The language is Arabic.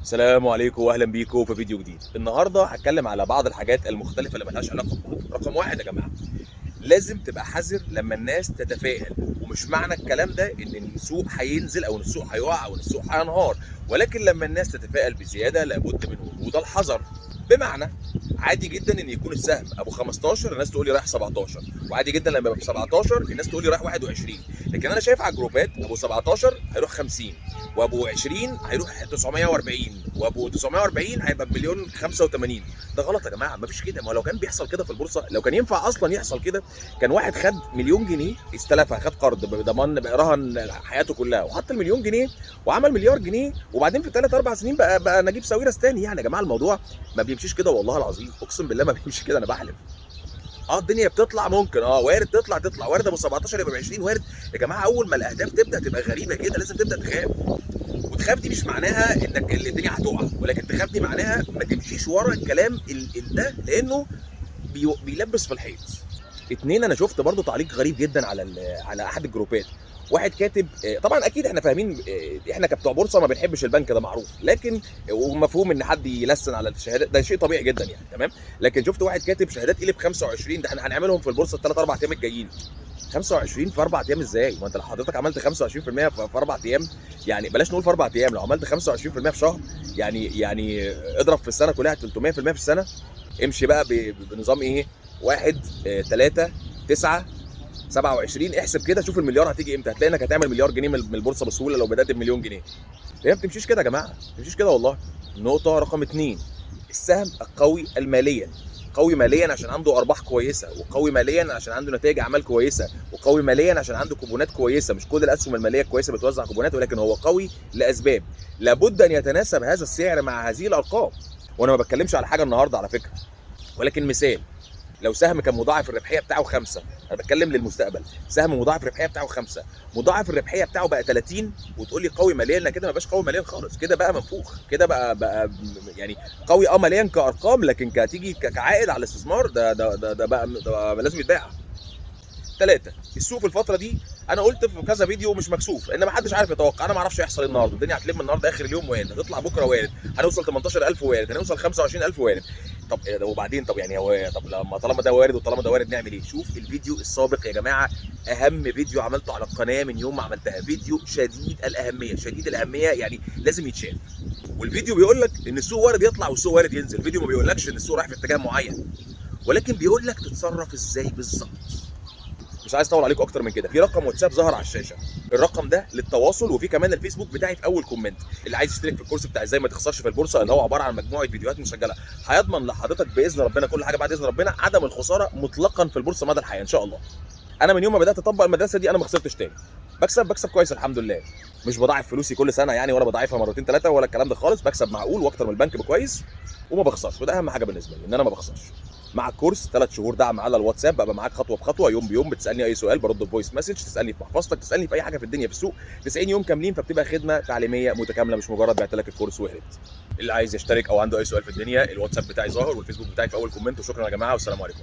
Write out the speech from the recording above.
السلام عليكم واهلا بيكم في فيديو جديد. النهارده هتكلم على بعض الحاجات المختلفه اللي ملهاش علاقه ببعض. رقم واحد يا جماعه، لازم تبقى حذر لما الناس تتفائل، ومش معنى الكلام ده ان السوق هينزل او ان السوق هيقع او ان السوق هينهار، ولكن لما الناس تتفائل بزياده لابد من وجود الحذر. بمعنى عادي جدا ان يكون السهم ابو 15 الناس تقول لي رايح 17، وعادي جدا لما يبقى ب 17 الناس تقول لي رايح 21. لكن انا شايف على الجروبات ابو 17 هيروح 50، وابو 20 هيروح 940، وابو 940 هيبقى بمليون 85. ده غلط يا جماعه، مفيش كده. ما لو كان بيحصل كده في البورصه، لو كان ينفع اصلا يحصل كده، كان واحد خد مليون جنيه استلفها، خد قرض بضمان رهن حياته كلها وحط المليون جنيه وعمل مليار جنيه، وبعدين في 3 4 سنين بقى نجيب ساويرس تاني. يعني يا جماعه الموضوع ما بيمشيش كده، والله العظيم اقسم بالله ما بيمشي كده، انا بحلف. الدنيا بتطلع، ممكن وارد تطلع وارد ابو 17 يبقى ب 20، وارد. يا جماعه اول ما الاهداف تبدا تبقى غريبه كده لازم تبدا تخاف. وتخاف دي مش معناها انك الدنيا هتقع، ولكن تخاف دي معناها ما تمشيش ورا الكلام ده، لانه بيلبس في الحيط. اتنين، انا شفت برضو تعليق غريب جدا على احد الجروبات. واحد كاتب، طبعا اكيد احنا فاهمين، احنا كبتوع بورصه ما بنحبش البنك، ده معروف، لكن ومفهوم ان حد يلسن على الشهادات ده شيء طبيعي جدا يعني، تمام. لكن شفت واحد كاتب شهادات قلب 25، ده احنا هنعملهم في البورصه الثلاث اربع ايام الجايين. 25 في 4 ايام ازاي؟ ما انت لو حضرتك عملت 25% في 4 ايام، يعني بلاش نقول في 4 ايام، لو عملت 25% في شهر، يعني اضرب في السنه كلها 300% في السنه. امشي بقى بنظام ايه؟ 1 3 9 27، احسب كده، شوف المليار هتيجي امتى. هتلاقي انك هتعمل مليار جنيه من البورصه بسهوله لو بدات بمليون جنيه. هي ما بتمشيش كده يا جماعه، ما بتمشيش كده والله. نقطه رقم 2، السهم القوي الماليا. قوي ماليا عشان عنده ارباح كويسه، وقوي ماليا عشان عنده نتائج اعمال كويسه، وقوي ماليا عشان عنده كوبونات كويسه. مش كل الاسهم الماليه كويسه بتوزع كوبونات، ولكن هو قوي لاسباب. لابد ان يتناسب هذا السعر مع هذه الارقام. وانا ما بتكلمش على حاجه النهارده على فكره، ولكن مثال، لو سهم كان مضاعف الربحيه بتاعه 5، انا بتكلم للمستقبل، سهم مضاعف الربحيه بتاعه 5، مضاعف الربحيه بتاعه بقى 30، وتقول لي قوي ماليا؟ لا، كده ما بقاش قوي ماليا خالص، كده بقى منفوخ، كده بقى يعني قوي ماليا كارقام، لكن كتيجي كعائد على الاستثمار ده بقى لازم يتباع. 3، السوق في الفتره دي انا قلت في كذا فيديو مش مكسوف، ان ما حدش عارف يتوقع. انا ما اعرفش هيحصل ايه النهارده، الدنيا هتلم النهارده اخر اليوم وارد، هتطلع بكره وارد، هنوصل 18000 وارد، هنوصل 25000 وارد. طب وبعدين؟ طب يعني هو طب لما طالما ده وارد وطالما ده وارد نعمل ايه؟ شوف الفيديو السابق يا جماعه، اهم فيديو عملته على القناه من يوم ما عملتها، فيديو شديد الاهميه، شديد الاهميه يعني لازم يتشاف. والفيديو بيقول لك ان السوق وارد يطلع والسوق وارد ينزل، الفيديو ما بيقولكش ان السوق رايح في اتجاه معين، ولكن بيقول لك تتصرف ازاي بالظبط. مش عايز اطول عليكم اكتر من كده، في رقم واتساب ظهر على الشاشه، الرقم ده للتواصل، وفي كمان الفيسبوك بتاعي في اول كومنت. اللي عايز يشترك في الكورس بتاع ازاي ما تخسرش في البورصه، اللي هو عباره عن مجموعه فيديوهات مسجله، هيضمن لحضرتك باذن ربنا كل حاجه بعد اذن ربنا، عدم الخساره مطلقا في البورصه مدى الحياه ان شاء الله. انا من يوم ما بدات اطبق المدرسه دي انا ما خسرتش تاني، بكسب كويس الحمد لله. مش بضاعف فلوسي كل سنه يعني، ولا بضاعفها مرتين ثلاثه ولا الكلام ده خالص، بكسب معقول واكتر من البنك بكويس، وما بخسرش، وده اهم حاجه بالنسبه لي ان انا ما بخسرش. مع الكورس 3 شهور دعم على الواتساب، ببقى معاك خطوه بخطوه، يوم بيوم، بتسالني اي سؤال برد بفويس مسج، تسالني في محفظتك، تسالني في اي حاجه في الدنيا في السوق، 90 يوم كاملين، فبتبقى خدمه تعليميه متكامله، مش مجرد بعت لك الكورس وهربت. اللي عايز يشترك او عنده اي سؤال في الدنيا، الواتساب بتاعي ظاهر، والفيسبوك بتاعي في اول كومنت. وشكرا يا جماعه، والسلام عليكم.